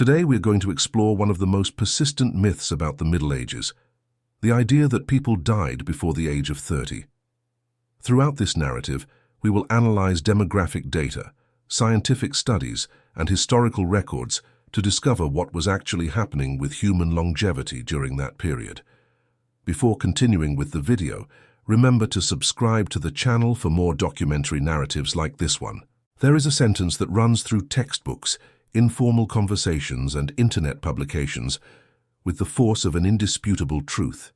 Today we're going to explore one of the most persistent myths about the Middle Ages, the idea that people died before the age of 30. Throughout this narrative, we will analyze demographic data, scientific studies, and historical records to discover what was actually happening with human longevity during that period. Before continuing with the video, remember to subscribe to the channel for more documentary narratives like this one. There is a sentence that runs through textbooks, informal conversations, and internet publications with the force of an indisputable truth.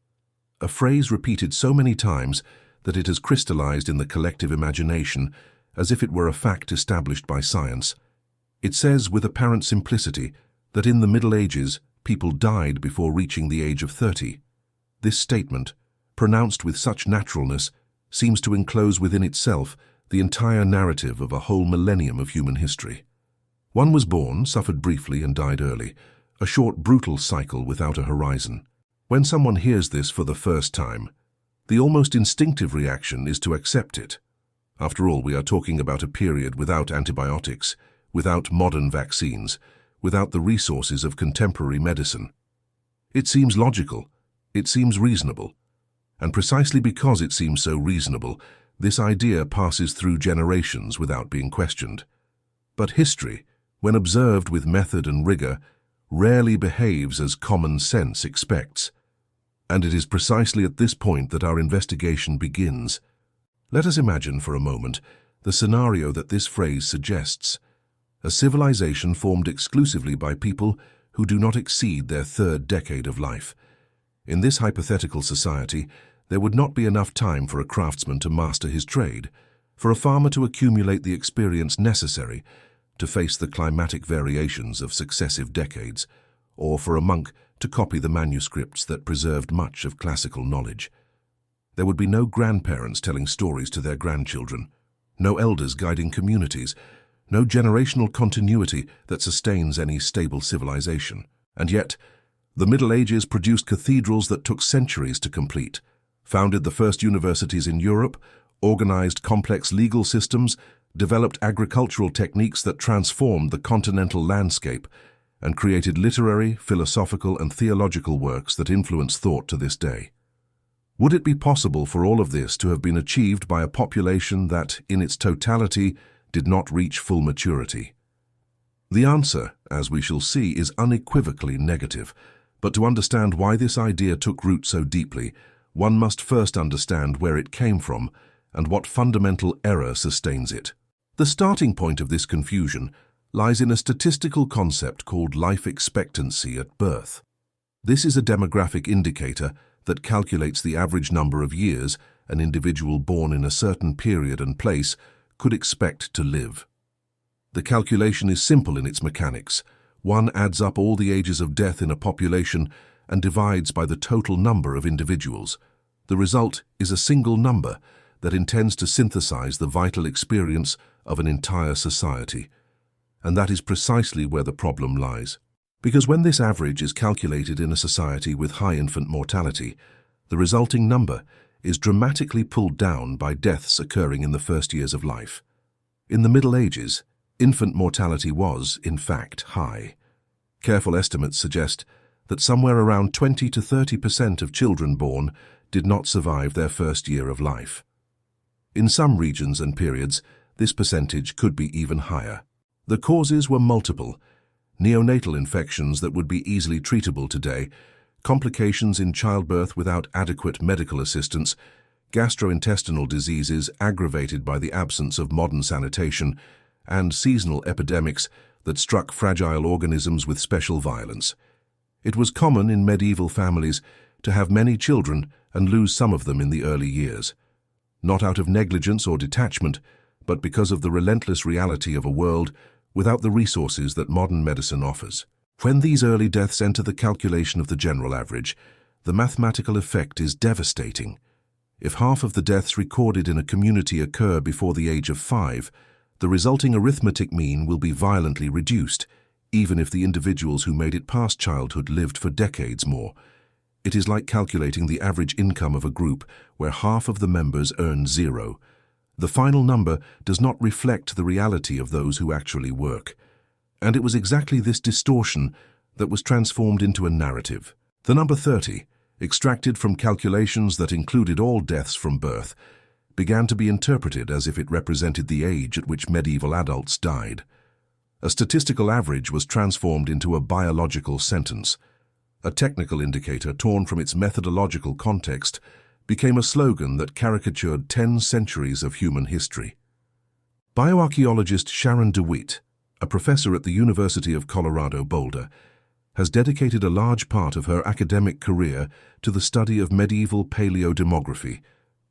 A phrase repeated so many times that it has crystallized in the collective imagination as if it were a fact established by science. It says with apparent simplicity that in the Middle Ages, people died before reaching the age of 30. This statement, pronounced with such naturalness, seems to enclose within itself the entire narrative of a whole millennium of human history. One was born, suffered briefly, and died early, a short, brutal cycle without a horizon. When someone hears this for the first time, the almost instinctive reaction is to accept it. After all, we are talking about a period without antibiotics, without modern vaccines, without the resources of contemporary medicine. It seems logical, it seems reasonable, and precisely because it seems so reasonable, this idea passes through generations without being questioned. But history, when observed with method and rigor, rarely behaves as common sense expects. And it is precisely at this point that our investigation begins. Let us imagine for a moment the scenario that this phrase suggests: a civilization formed exclusively by people who do not exceed their third decade of life. In this hypothetical society, there would not be enough time for a craftsman to master his trade, for a farmer to accumulate the experience necessary to face the climatic variations of successive decades, or for a monk to copy the manuscripts that preserved much of classical knowledge. There would be no grandparents telling stories to their grandchildren, no elders guiding communities, no generational continuity that sustains any stable civilization. And yet, the Middle Ages produced cathedrals that took centuries to complete, founded the first universities in Europe, organized complex legal systems, developed agricultural techniques that transformed the continental landscape, and created literary, philosophical, and theological works that influence thought to this day. Would it be possible for all of this to have been achieved by a population that, in its totality, did not reach full maturity? The answer, as we shall see, is unequivocally negative, but to understand why this idea took root so deeply, one must first understand where it came from and what fundamental error sustains it. The starting point of this confusion lies in a statistical concept called life expectancy at birth. This is a demographic indicator that calculates the average number of years an individual born in a certain period and place could expect to live. The calculation is simple in its mechanics. One adds up all the ages of death in a population and divides by the total number of individuals. The result is a single number that intends to synthesize the vital experience of an entire society. And that is precisely where the problem lies. Because when this average is calculated in a society with high infant mortality, the resulting number is dramatically pulled down by deaths occurring in the first years of life. In the Middle Ages, infant mortality was, in fact, high. Careful estimates suggest that somewhere around 20 to 30% of children born did not survive their first year of life. In some regions and periods, this percentage could be even higher. The causes were multiple: neonatal infections that would be easily treatable today, complications in childbirth without adequate medical assistance, gastrointestinal diseases aggravated by the absence of modern sanitation, and seasonal epidemics that struck fragile organisms with special violence. It was common in medieval families to have many children and lose some of them in the early years, not out of negligence or detachment, but because of the relentless reality of a world without the resources that modern medicine offers. When these early deaths enter the calculation of the general average, the mathematical effect is devastating. If half of the deaths recorded in a community occur before the age of 5, the resulting arithmetic mean will be violently reduced, even if the individuals who made it past childhood lived for decades more. It is like calculating the average income of a group where half of the members earn 0. The final number does not reflect the reality of those who actually work. And it was exactly this distortion that was transformed into a narrative. The number 30, extracted from calculations that included all deaths from birth, began to be interpreted as if it represented the age at which medieval adults died. A statistical average was transformed into a biological sentence. A technical indicator torn from its methodological context became a slogan that caricatured 10 centuries of human history. Bioarchaeologist Sharon DeWitt, a professor at the University of Colorado Boulder, has dedicated a large part of her academic career to the study of medieval paleodemography,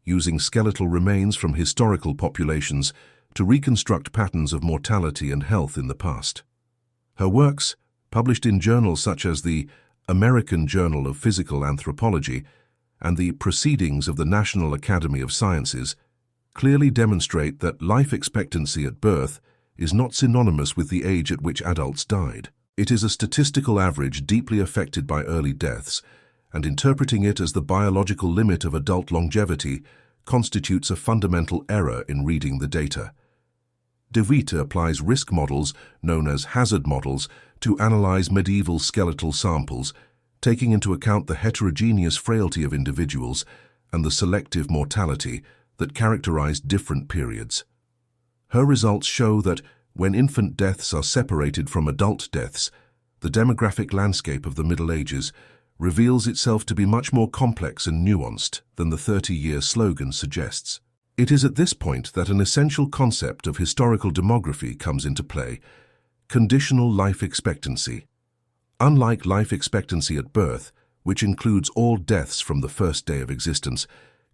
using skeletal remains from historical populations to reconstruct patterns of mortality and health in the past. Her works, published in journals such as the American Journal of Physical Anthropology and the Proceedings of the National Academy of Sciences, clearly demonstrate that life expectancy at birth is not synonymous with the age at which adults died. It is a statistical average deeply affected by early deaths, and interpreting it as the biological limit of adult longevity constitutes a fundamental error in reading the data. DeWitt applies risk models, known as hazard models, to analyze medieval skeletal samples, taking into account the heterogeneous frailty of individuals and the selective mortality that characterized different periods. Her results show that when infant deaths are separated from adult deaths, the demographic landscape of the Middle Ages reveals itself to be much more complex and nuanced than the 30-year slogan suggests. It is at this point that an essential concept of historical demography comes into play: conditional life expectancy. Unlike life expectancy at birth, which includes all deaths from the first day of existence,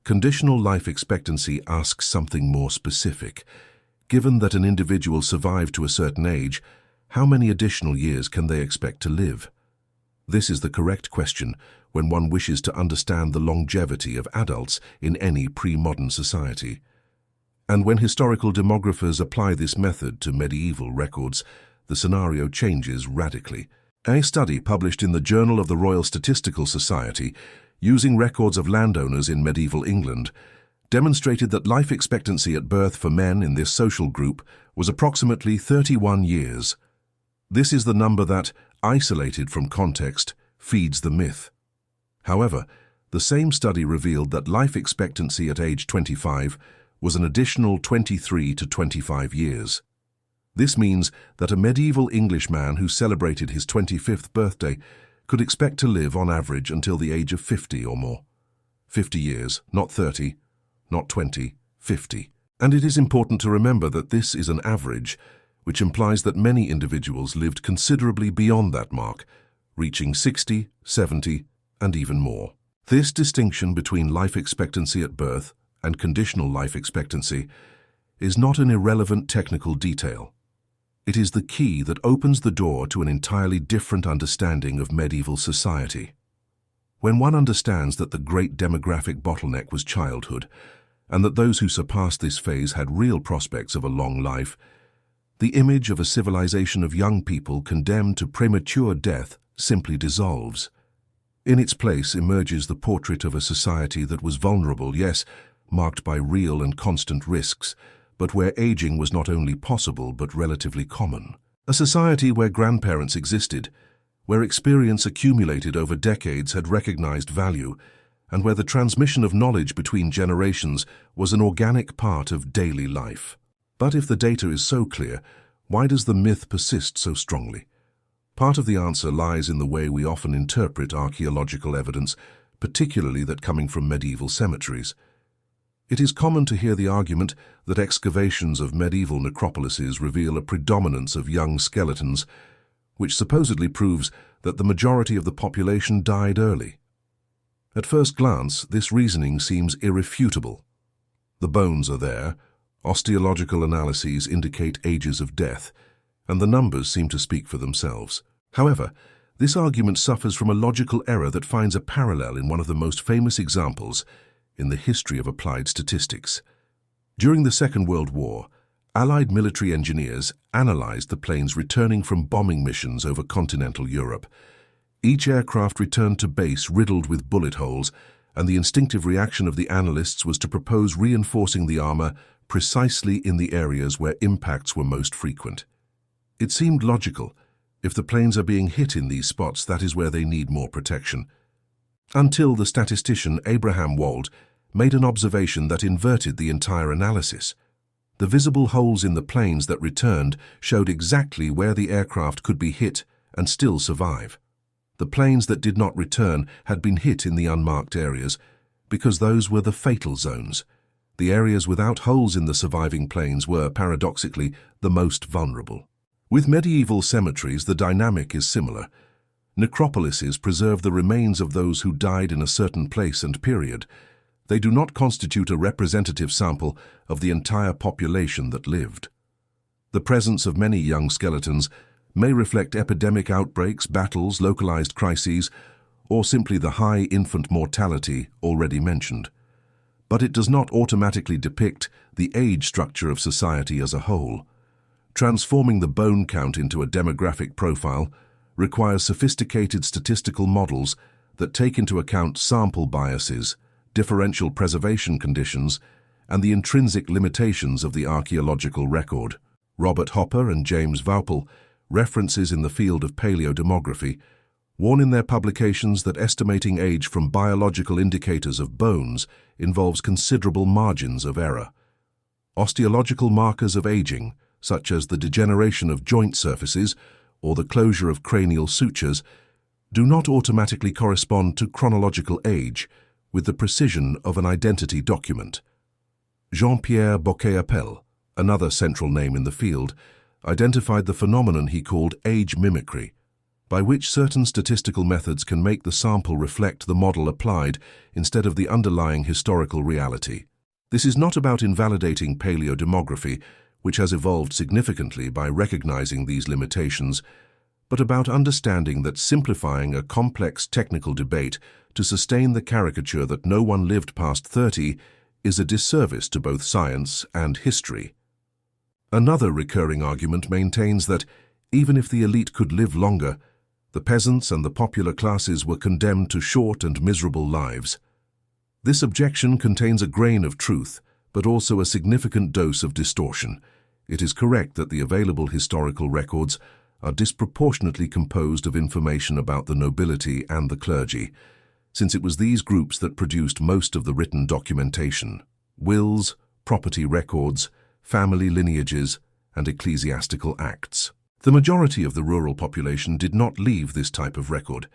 conditional life expectancy asks something more specific. Given that an individual survived to a certain age, how many additional years can they expect to live? This is the correct question when one wishes to understand the longevity of adults in any pre-modern society. And when historical demographers apply this method to medieval records, the scenario changes radically. A study published in the Journal of the Royal Statistical Society, using records of landowners in medieval England, demonstrated that life expectancy at birth for men in this social group was approximately 31 years. This is the number that, isolated from context, feeds the myth. However, the same study revealed that life expectancy at age 25 was an additional 23 to 25 years. This means that a medieval Englishman who celebrated his 25th birthday could expect to live on average until the age of 50 or more. 50 years, not 30, not 20, 50. And it is important to remember that this is an average, which implies that many individuals lived considerably beyond that mark, reaching 60, 70, and even more. This distinction between life expectancy at birth and conditional life expectancy is not an irrelevant technical detail. It is the key that opens the door to an entirely different understanding of medieval society. When one understands that the great demographic bottleneck was childhood, and that those who surpassed this phase had real prospects of a long life, the image of a civilization of young people condemned to premature death simply dissolves. In its place emerges the portrait of a society that was vulnerable, yes, marked by real and constant risks, but where aging was not only possible but relatively common. A society where grandparents existed, where experience accumulated over decades had recognized value, and where the transmission of knowledge between generations was an organic part of daily life. But if the data is so clear, why does the myth persist so strongly? Part of the answer lies in the way we often interpret archaeological evidence, particularly that coming from medieval cemeteries. It is common to hear the argument that excavations of medieval necropolises reveal a predominance of young skeletons, which supposedly proves that the majority of the population died early. At first glance, this reasoning seems irrefutable. The bones are there, osteological analyses indicate ages of death, and the numbers seem to speak for themselves. However, this argument suffers from a logical error that finds a parallel in one of the most famous examples in the history of applied statistics. During the Second World War, Allied military engineers analyzed the planes returning from bombing missions over continental Europe. Each aircraft returned to base riddled with bullet holes, and the instinctive reaction of the analysts was to propose reinforcing the armor precisely in the areas where impacts were most frequent. It seemed logical. If the planes are being hit in these spots, that is where they need more protection. Until the statistician Abraham Wald made an observation that inverted the entire analysis. The visible holes in the planes that returned showed exactly where the aircraft could be hit and still survive. The planes that did not return had been hit in the unmarked areas because those were the fatal zones. The areas without holes in the surviving planes were, paradoxically, the most vulnerable. With medieval cemeteries, the dynamic is similar. Necropolises preserve the remains of those who died in a certain place and period. They do not constitute a representative sample of the entire population that lived. The presence of many young skeletons may reflect epidemic outbreaks, battles, localized crises, or simply the high infant mortality already mentioned. But it does not automatically depict the age structure of society as a whole. Transforming the bone count into a demographic profile requires sophisticated statistical models that take into account sample biases, differential preservation conditions, and the intrinsic limitations of the archaeological record. Robert Hopper and James Vaupel, references in the field of paleodemography, warn in their publications that estimating age from biological indicators of bones involves considerable margins of error. Osteological markers of aging, such as the degeneration of joint surfaces or the closure of cranial sutures, do not automatically correspond to chronological age with the precision of an identity document. Jean-Pierre Bocquet-Appel, another central name in the field, identified the phenomenon he called age mimicry, by which certain statistical methods can make the sample reflect the model applied instead of the underlying historical reality. This is not about invalidating paleodemography, which has evolved significantly by recognizing these limitations, but about understanding that simplifying a complex technical debate to sustain the caricature that no one lived past 30 is a disservice to both science and history. Another recurring argument maintains that, even if the elite could live longer, the peasants and the popular classes were condemned to short and miserable lives. This objection contains a grain of truth, but also a significant dose of distortion. It is correct that the available historical records are disproportionately composed of information about the nobility and the clergy, since it was these groups that produced most of the written documentation: wills, property records, family lineages, and ecclesiastical acts. The majority of the rural population did not leave this type of record,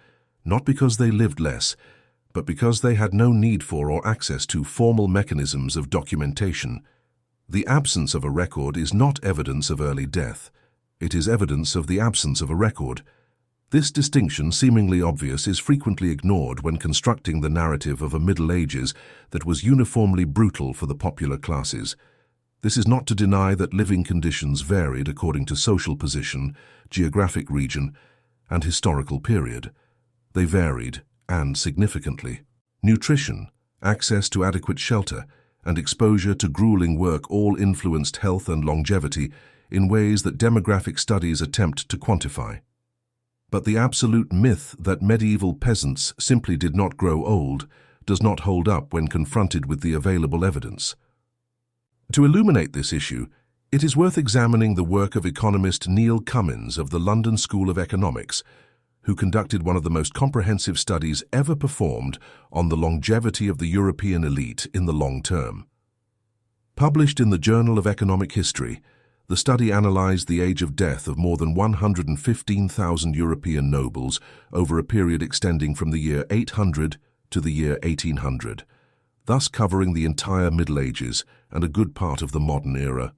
not because they lived less, but because they had no need for or access to formal mechanisms of documentation. The absence of a record is not evidence of early death. It is evidence of the absence of a record. This distinction, seemingly obvious, is frequently ignored when constructing the narrative of a Middle Ages that was uniformly brutal for the popular classes. This is not to deny that living conditions varied according to social position, geographic region, and historical period. They varied, and significantly. Nutrition, access to adequate shelter, and exposure to grueling work all influenced health and longevity in ways that demographic studies attempt to quantify. But the absolute myth that medieval peasants simply did not grow old does not hold up when confronted with the available evidence. To illuminate this issue, it is worth examining the work of economist Neil Cummins of the London School of Economics, who conducted one of the most comprehensive studies ever performed on the longevity of the European elite in the long term. Published in the Journal of Economic History, the study analyzed the age of death of more than 115,000 European nobles over a period extending from the year 800 to the year 1800. Thus covering the entire Middle Ages and a good part of the modern era.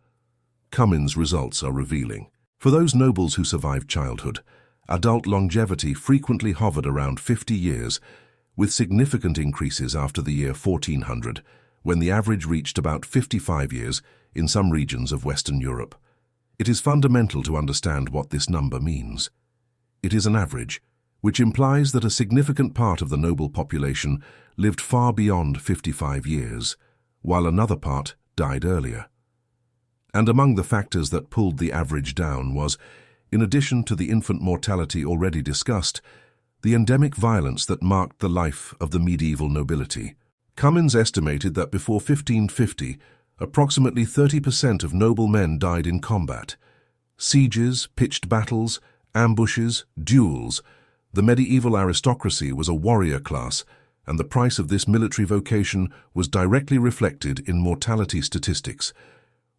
Cummins' results are revealing. For those nobles who survived childhood, adult longevity frequently hovered around 50 years, with significant increases after the year 1400, when the average reached about 55 years in some regions of Western Europe. It is fundamental to understand what this number means. It is an average, which implies that a significant part of the noble population lived far beyond 55 years, while another part died earlier. And among the factors that pulled the average down was, in addition to the infant mortality already discussed, the endemic violence that marked the life of the medieval nobility. Cummins estimated that before 1550, approximately 30% of noble men died in combat. Sieges, pitched battles, ambushes, duels. The medieval aristocracy was a warrior class, and the price of this military vocation was directly reflected in mortality statistics.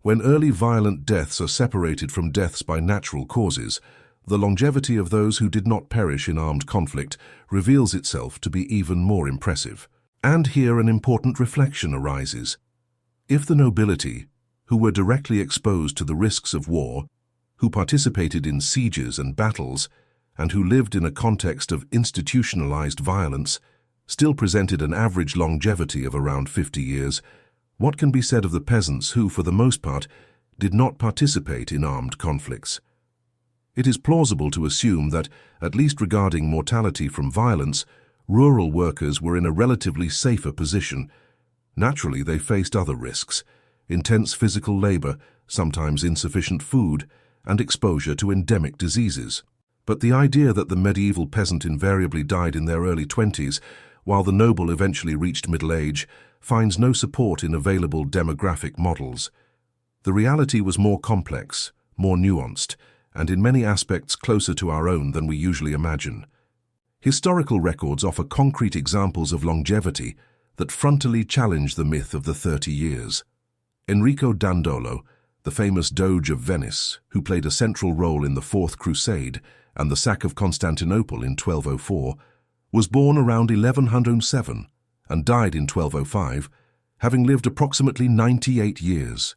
When early violent deaths are separated from deaths by natural causes, the longevity of those who did not perish in armed conflict reveals itself to be even more impressive. And here an important reflection arises. If the nobility, who were directly exposed to the risks of war, who participated in sieges and battles, and who lived in a context of institutionalized violence, still presented an average longevity of around 50 years, what can be said of the peasants who, for the most part, did not participate in armed conflicts? It is plausible to assume that, at least regarding mortality from violence, rural workers were in a relatively safer position. Naturally, they faced other risks: intense physical labor, sometimes insufficient food, and exposure to endemic diseases. But the idea that the medieval peasant invariably died in their early 20s, while the noble eventually reached middle age, finds no support in available demographic models. The reality was more complex, more nuanced, and in many aspects closer to our own than we usually imagine. Historical records offer concrete examples of longevity that frontally challenge the myth of the 30 years. Enrico Dandolo, the famous Doge of Venice, who played a central role in the Fourth Crusade and the sack of Constantinople in 1204, was born around 1107 and died in 1205, having lived approximately 98 years.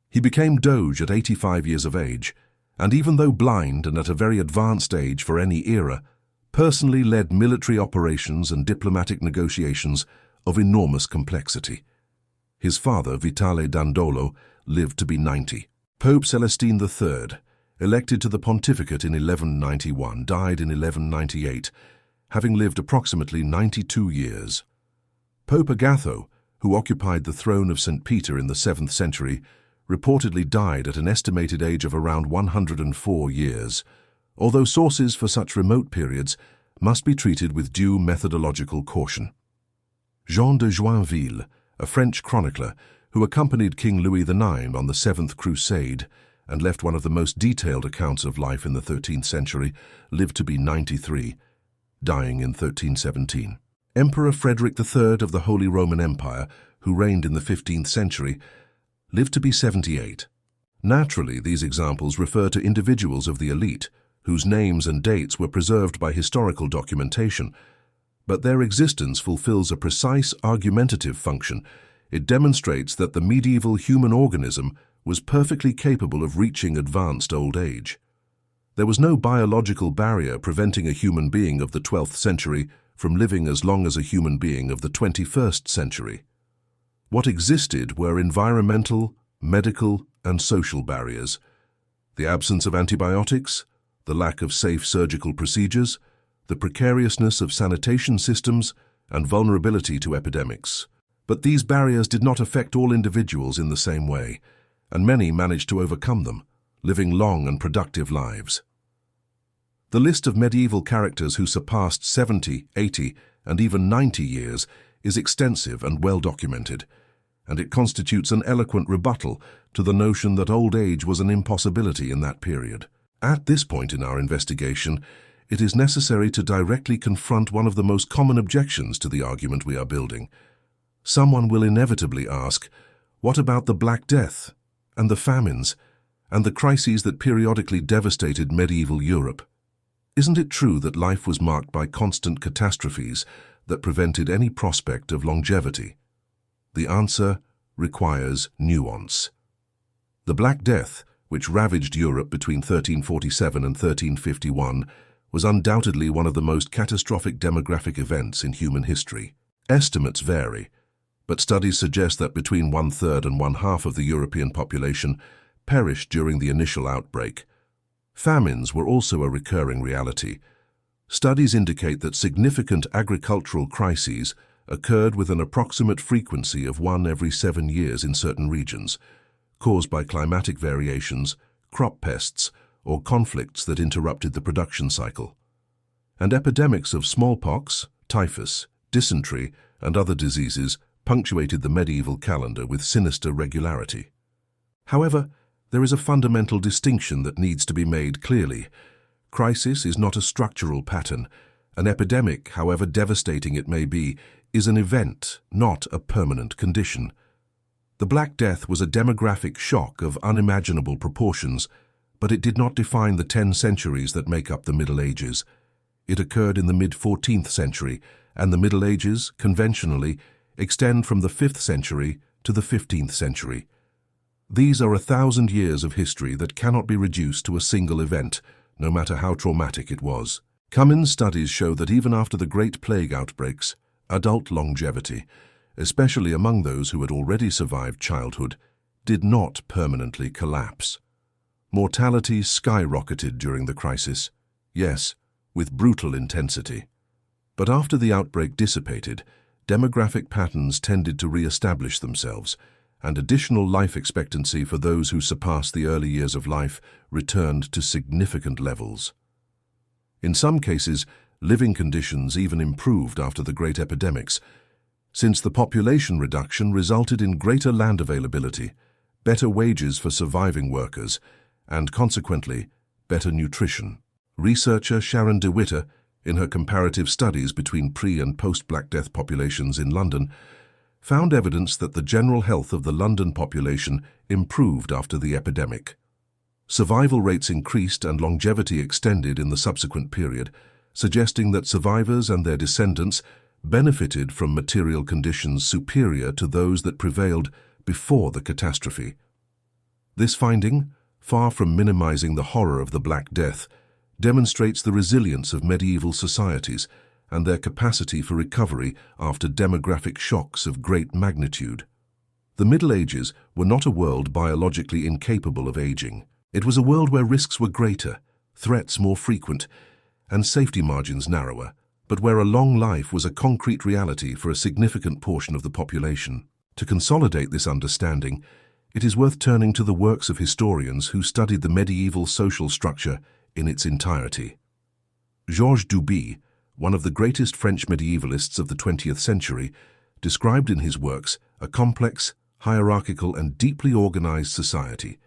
He became Doge at 85 years of age, and even though blind and at a very advanced age for any era, personally led military operations and diplomatic negotiations of enormous complexity. His father, Vitale Dandolo, lived to be 90. Pope Celestine III, elected to the pontificate in 1191, died in 1198, having lived approximately 92 years. Pope Agatho, who occupied the throne of St. Peter in the 7th century, reportedly died at an estimated age of around 104 years, although sources for such remote periods must be treated with due methodological caution. Jean de Joinville, a French chronicler who accompanied King Louis IX on the Seventh Crusade and left one of the most detailed accounts of life in the 13th century, lived to be 93, dying in 1317. Emperor Frederick III of the Holy Roman Empire, who reigned in the 15th century, lived to be 78. Naturally, these examples refer to individuals of the elite, whose names and dates were preserved by historical documentation, but their existence fulfills a precise argumentative function. It demonstrates that the medieval human organism was perfectly capable of reaching advanced old age. There was no biological barrier preventing a human being of the 12th century from living as long as a human being of the 21st century. What existed were environmental, medical, and social barriers. The absence of antibiotics, the lack of safe surgical procedures, the precariousness of sanitation systems, and vulnerability to epidemics. But these barriers did not affect all individuals in the same way, and many managed to overcome them, living long and productive lives. The list of medieval characters who surpassed 70, 80, and even 90 years is extensive and well documented, and it constitutes an eloquent rebuttal to the notion that old age was an impossibility in that period. At this point in our investigation, it is necessary to directly confront one of the most common objections to the argument we are building. Someone will inevitably ask, what about the Black Death, and the famines, and the crises that periodically devastated medieval Europe? Isn't it true that life was marked by constant catastrophes that prevented any prospect of longevity? The answer requires nuance. The Black Death, which ravaged Europe between 1347 and 1351, was undoubtedly one of the most catastrophic demographic events in human history. Estimates vary, but studies suggest that between 1/3 and 1/2 of the European population perished during the initial outbreak. Famines were also a recurring reality. Studies indicate that significant agricultural crises occurred with an approximate frequency of 1 every 7 years in certain regions, caused by climatic variations, crop pests, or conflicts that interrupted the production cycle. And epidemics of smallpox, typhus, dysentery, and other diseases punctuated the medieval calendar with sinister regularity. However, There is a fundamental distinction that needs to be made clearly. Crisis is not a structural pattern. An epidemic, however devastating it may be, is an event, not a permanent condition. The Black Death was a demographic shock of unimaginable proportions, but it did not define the 10 centuries that make up the Middle Ages. It occurred in the mid-14th century, and the Middle Ages, conventionally, extend from the 5th century to the 15th century. These are 1,000 years of history that cannot be reduced to a single event, no matter how traumatic it was. Cummins' studies show that even after the Great Plague outbreaks, adult longevity, especially among those who had already survived childhood, did not permanently collapse. Mortality skyrocketed during the crisis, yes, with brutal intensity. But after the outbreak dissipated, demographic patterns tended to re-establish themselves, and additional life expectancy for those who surpassed the early years of life returned to significant levels. In some cases, living conditions even improved after the great epidemics, since the population reduction resulted in greater land availability, better wages for surviving workers, and consequently, better nutrition. Researcher Sharon de Witte, in her comparative studies between pre- and post-Black Death populations in London, found evidence that the general health of the London population improved after the epidemic. Survival rates increased and longevity extended in the subsequent period, suggesting that survivors and their descendants benefited from material conditions superior to those that prevailed before the catastrophe. This finding, far from minimizing the horror of the Black Death, demonstrates the resilience of medieval societies and their capacity for recovery after demographic shocks of great magnitude. The Middle Ages were not a world biologically incapable of aging. It was a world where risks were greater, threats more frequent, and safety margins narrower, but where a long life was a concrete reality for a significant portion of the population. To consolidate this understanding, it is worth turning to the works of historians who studied the medieval social structure in its entirety. Georges Duby, one of the greatest French medievalists of the 20th century, described in his works a complex, hierarchical, and deeply organized society,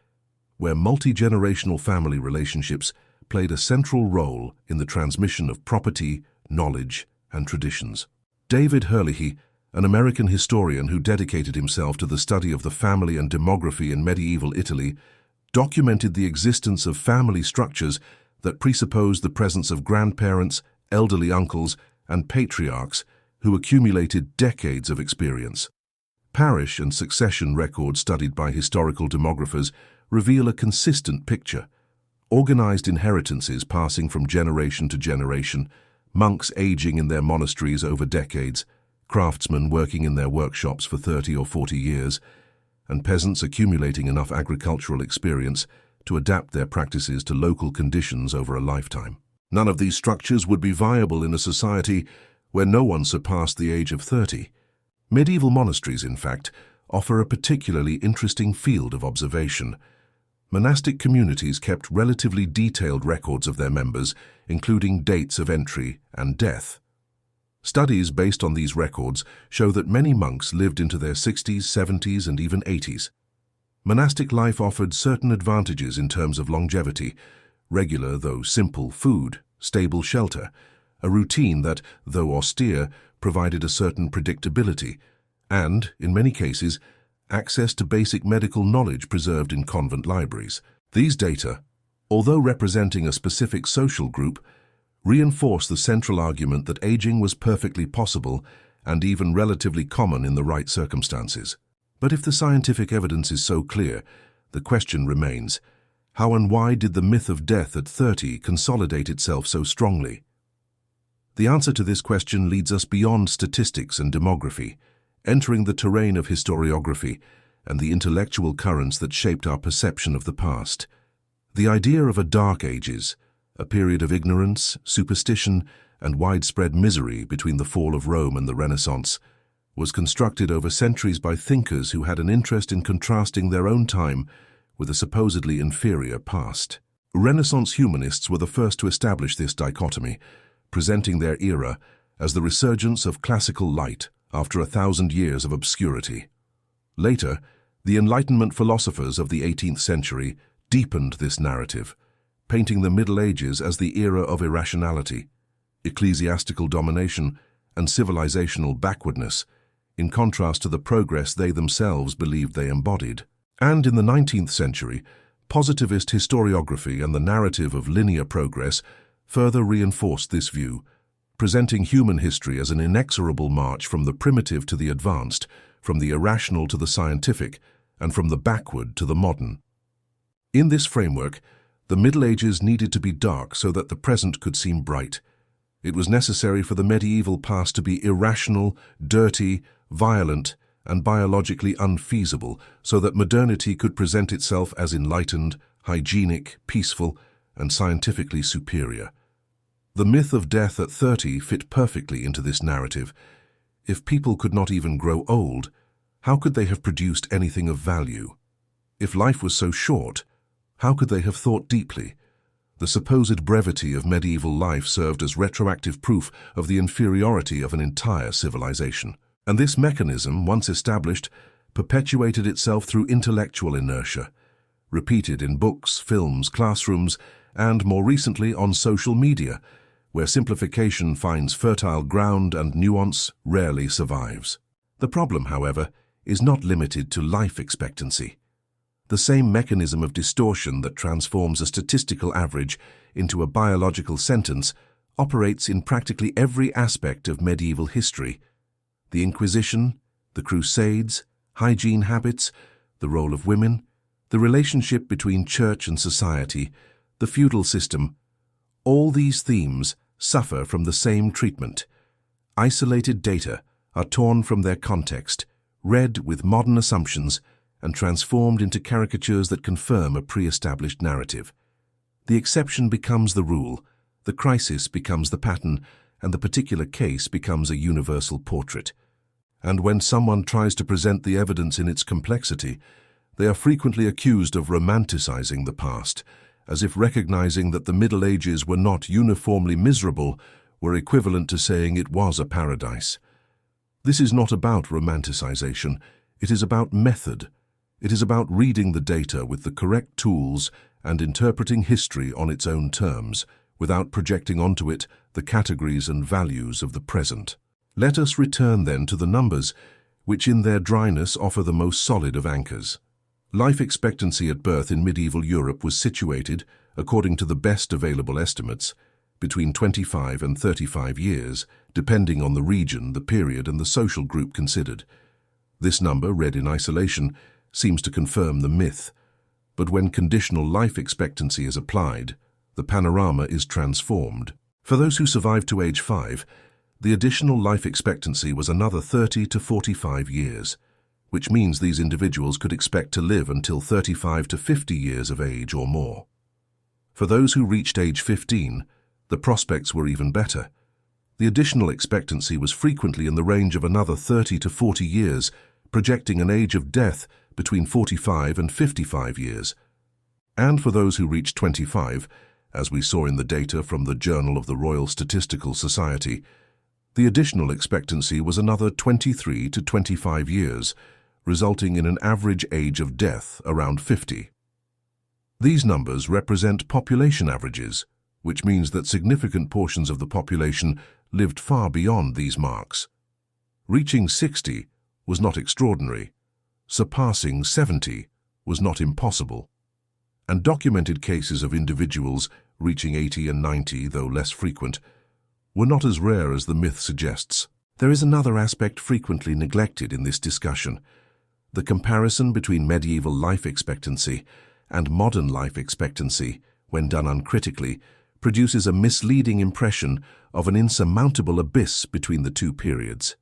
where multi-generational family relationships played a central role in the transmission of property, knowledge, and traditions. David Herlihy, an American historian who dedicated himself to the study of the family and demography in medieval Italy, documented the existence of family structures that presupposed the presence of grandparents, elderly uncles, and patriarchs who accumulated decades of experience. Parish and succession records studied by historical demographers reveal a consistent picture: organized inheritances passing from generation to generation, monks aging in their monasteries over decades, craftsmen working in their workshops for 30 or 40 years, and peasants accumulating enough agricultural experience to adapt their practices to local conditions over a lifetime. None of these structures would be viable in a society where no one surpassed the age of 30. Medieval monasteries, in fact, offer a particularly interesting field of observation. Monastic communities kept relatively detailed records of their members, including dates of entry and death. Studies based on these records show that many monks lived into their 60s, 70s, and even 80s. Monastic life offered certain advantages in terms of longevity: regular, though simple, food, stable shelter, a routine that, though austere, provided a certain predictability, and, in many cases, access to basic medical knowledge preserved in convent libraries. These data, although representing a specific social group, reinforce the central argument that aging was perfectly possible and even relatively common in the right circumstances. But if the scientific evidence is so clear, the question remains: how and why did the myth of death at 30 consolidate itself so strongly? The answer to this question leads us beyond statistics and demography, entering the terrain of historiography and the intellectual currents that shaped our perception of the past. The idea of a Dark Ages, a period of ignorance, superstition, and widespread misery between the fall of Rome and the Renaissance, was constructed over centuries by thinkers who had an interest in contrasting their own time with a supposedly inferior past. Renaissance humanists were the first to establish this dichotomy, presenting their era as the resurgence of classical light after 1,000 years of obscurity. Later, The Enlightenment philosophers of the 18th century deepened this narrative, painting the Middle Ages as the era of irrationality, ecclesiastical domination, and civilizational backwardness, in contrast to the progress they themselves believed they embodied. And in the 19th century, positivist historiography and the narrative of linear progress further reinforced this view, presenting human history as an inexorable march from the primitive to the advanced, from the irrational to the scientific, and from the backward to the modern. In this framework, the Middle Ages needed to be dark so that the present could seem bright. It was necessary for the medieval past to be irrational, dirty, violent, and biologically unfeasible so that modernity could present itself as enlightened, hygienic, peaceful, and scientifically superior. The myth of death at 30 fit perfectly into this narrative. If people could not even grow old, how could they have produced anything of value? If life was so short, how could they have thought deeply? The supposed brevity of medieval life served as retroactive proof of the inferiority of an entire civilization. And this mechanism, once established, perpetuated itself through intellectual inertia, repeated in books, films, classrooms, and more recently on social media, where simplification finds fertile ground and nuance rarely survives. The problem, however, is not limited to life expectancy. The same mechanism of distortion that transforms a statistical average into a biological sentence operates in practically every aspect of medieval history. The Inquisition, the Crusades, hygiene habits, the role of women, the relationship between church and society, the feudal system, all these themes suffer from the same treatment. Isolated data are torn from their context, read with modern assumptions, and transformed into caricatures that confirm a pre-established narrative. The exception becomes the rule, the crisis becomes the pattern, and the particular case becomes a universal portrait. And when someone tries to present the evidence in its complexity, they are frequently accused of romanticizing the past, as if recognizing that the Middle Ages were not uniformly miserable were equivalent to saying it was a paradise. This is not about romanticization, it is about method. It is about reading the data with the correct tools and interpreting history on its own terms, without projecting onto it the categories and values of the present. Let us return then to the numbers, which in their dryness offer the most solid of anchors. Life expectancy at birth in medieval Europe was situated, according to the best available estimates, between 25 and 35 years, depending on the region, the period, and the social group considered. This number, read in isolation, seems to confirm the myth, but when conditional life expectancy is applied, the panorama is transformed. For those who survived to age 5, the additional life expectancy was another 30 to 45 years, which means these individuals could expect to live until 35 to 50 years of age or more. For those who reached age 15, the prospects were even better. The additional expectancy was frequently in the range of another 30 to 40 years, projecting an age of death between 45 and 55 years. And for those who reached 25, as we saw in the data from the Journal of the Royal Statistical Society, the additional expectancy was another 23 to 25 years, resulting in an average age of death around 50. These numbers represent population averages, which means that significant portions of the population lived far beyond these marks. Reaching 60 was not extraordinary. Surpassing 70 was not impossible. And documented cases of individuals reaching 80 and 90, though less frequent, were not as rare as the myth suggests. There is another aspect frequently neglected in this discussion: the comparison between medieval life expectancy and modern life expectancy, when done uncritically, produces a misleading impression of an insurmountable abyss between the two periods.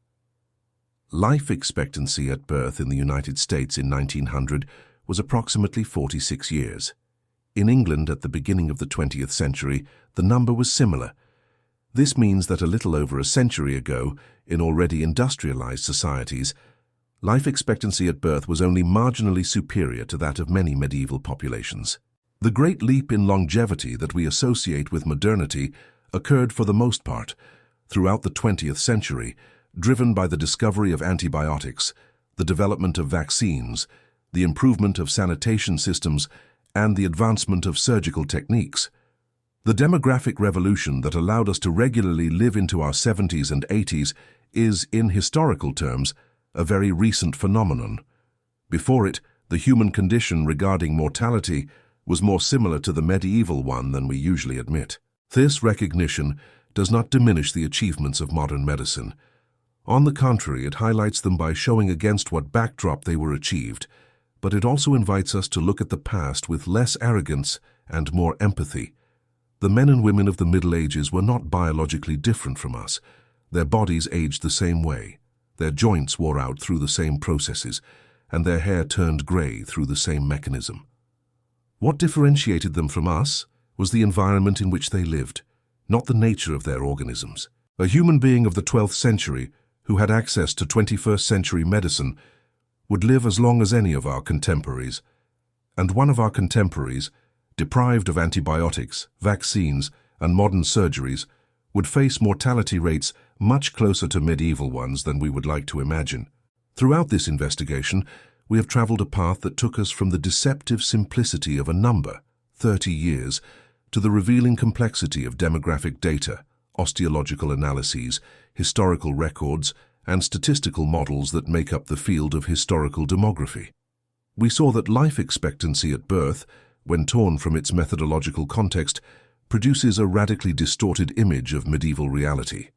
Life expectancy at birth in the United States in 1900 was approximately 46 years. In England at the beginning of the 20th century, the number was similar. This means that a little over a century ago, in already industrialized societies, life expectancy at birth was only marginally superior to that of many medieval populations. The great leap in longevity that we associate with modernity occurred for the most part throughout the 20th century, driven by the discovery of antibiotics, the development of vaccines, the improvement of sanitation systems, and the advancement of surgical techniques. The demographic revolution that allowed us to regularly live into our 70s and 80s is, in historical terms, a very recent phenomenon. Before it, the human condition regarding mortality was more similar to the medieval one than we usually admit. This recognition does not diminish the achievements of modern medicine. On the contrary, it highlights them by showing against what backdrop they were achieved, but it also invites us to look at the past with less arrogance and more empathy. The men and women of the Middle Ages were not biologically different from us. Their bodies aged the same way, their joints wore out through the same processes, and their hair turned grey through the same mechanism. What differentiated them from us was the environment in which they lived, not the nature of their organisms. A human being of the 12th century who had access to 21st century medicine would live as long as any of our contemporaries, and one of our contemporaries, deprived of antibiotics, vaccines, and modern surgeries, would face mortality rates much closer to medieval ones than we would like to imagine. Throughout this investigation, we have traveled a path that took us from the deceptive simplicity of a number, 30 years, to the revealing complexity of demographic data, osteological analyses, historical records, and statistical models that make up the field of historical demography. We saw that life expectancy at birth, when torn from its methodological context, produces a radically distorted image of medieval reality.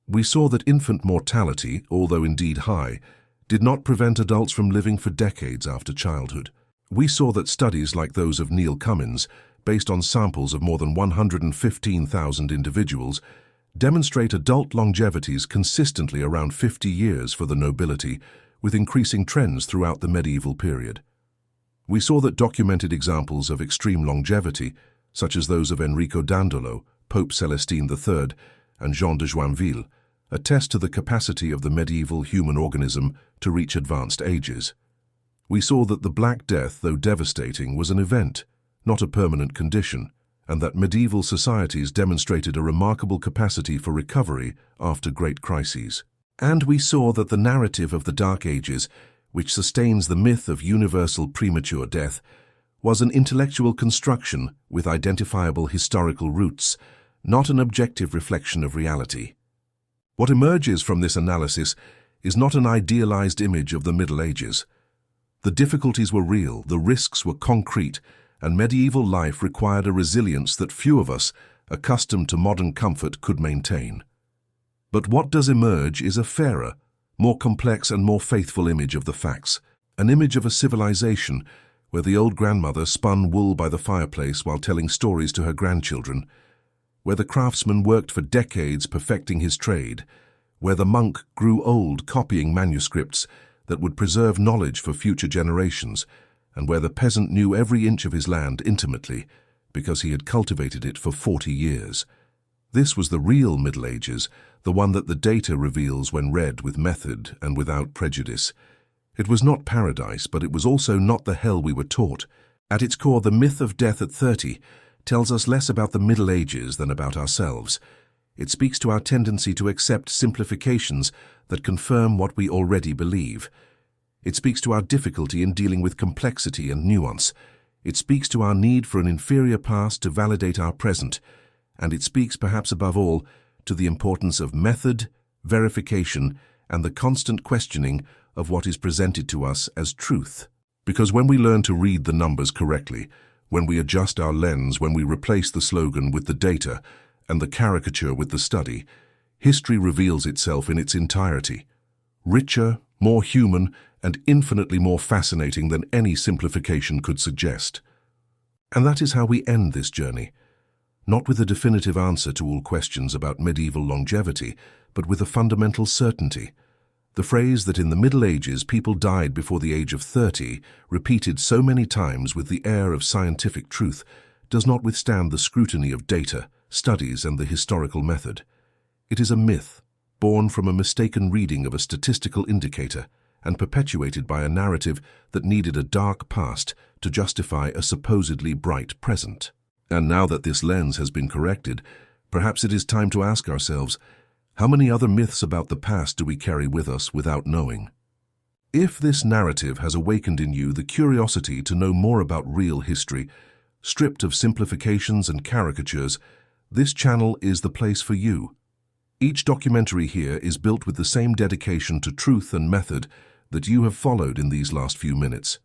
We saw that infant mortality, although indeed high, did not prevent adults from living for decades after childhood. We saw that studies like those of Neil Cummins, based on samples of more than 115,000 individuals, demonstrate adult longevities consistently around 50 years for the nobility, with increasing trends throughout the medieval period. We saw that documented examples of extreme longevity, such as those of Enrico Dandolo, Pope Celestine III, and Jean de Joinville, attest to the capacity of the medieval human organism to reach advanced ages. We saw that the Black Death, though devastating, was an event, not a permanent condition, and that medieval societies demonstrated a remarkable capacity for recovery after great crises. And we saw that the narrative of the Dark Ages, which sustains the myth of universal premature death, was an intellectual construction with identifiable historical roots, not an objective reflection of reality. What emerges from this analysis is not an idealized image of the Middle Ages. The difficulties were real, the risks were concrete, and medieval life required a resilience that few of us, accustomed to modern comfort, could maintain. But what does emerge is a fairer, more complex and more faithful image of the facts, an image of a civilization where the old grandmother spun wool by the fireplace while telling stories to her grandchildren, where the craftsman worked for decades perfecting his trade, where the monk grew old copying manuscripts that would preserve knowledge for future generations, and where the peasant knew every inch of his land intimately because he had cultivated it for 40 years. This was the real Middle Ages, the one that the data reveals when read with method and without prejudice. It was not paradise, but it was also not the hell we were taught. At its core, the myth of death at 30 tells us less about the Middle Ages than about ourselves. It speaks to our tendency to accept simplifications that confirm what we already believe. It speaks to our difficulty in dealing with complexity and nuance. It speaks to our need for an inferior past to validate our present. And it speaks, perhaps above all, to the importance of method, verification, and the constant questioning of what is presented to us as truth. Because when we learn to read the numbers correctly, when we adjust our lens, when we replace the slogan with the data and the caricature with the study, history reveals itself in its entirety, richer, more human, and infinitely more fascinating than any simplification could suggest. And that is how we end this journey, not with a definitive answer to all questions about medieval longevity, but with a fundamental certainty. The phrase that in the Middle Ages people died before the age of 30, repeated so many times with the air of scientific truth, does not withstand the scrutiny of data, studies, and the historical method. It is a myth, born from a mistaken reading of a statistical indicator, and perpetuated by a narrative that needed a dark past to justify a supposedly bright present. And now that this lens has been corrected, perhaps it is time to ask ourselves, how many other myths about the past do we carry with us without knowing? If this narrative has awakened in you the curiosity to know more about real history, stripped of simplifications and caricatures, this channel is the place for you. Each documentary here is built with the same dedication to truth and method that you have followed in these last few minutes.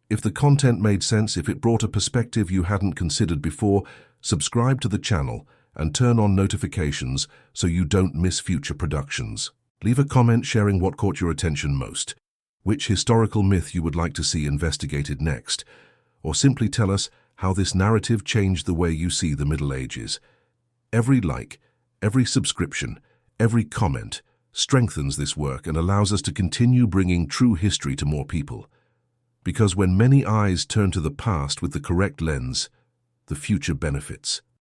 If the content made sense, if it brought a perspective you hadn't considered before, subscribe to the channel and turn on notifications so you don't miss future productions. Leave a comment sharing what caught your attention most, which historical myth you would like to see investigated next, or simply tell us how this narrative changed the way you see the Middle Ages. Every like, every subscription, every comment strengthens this work and allows us to continue bringing true history to more people. Because when many eyes turn to the past with the correct lens, the future benefits.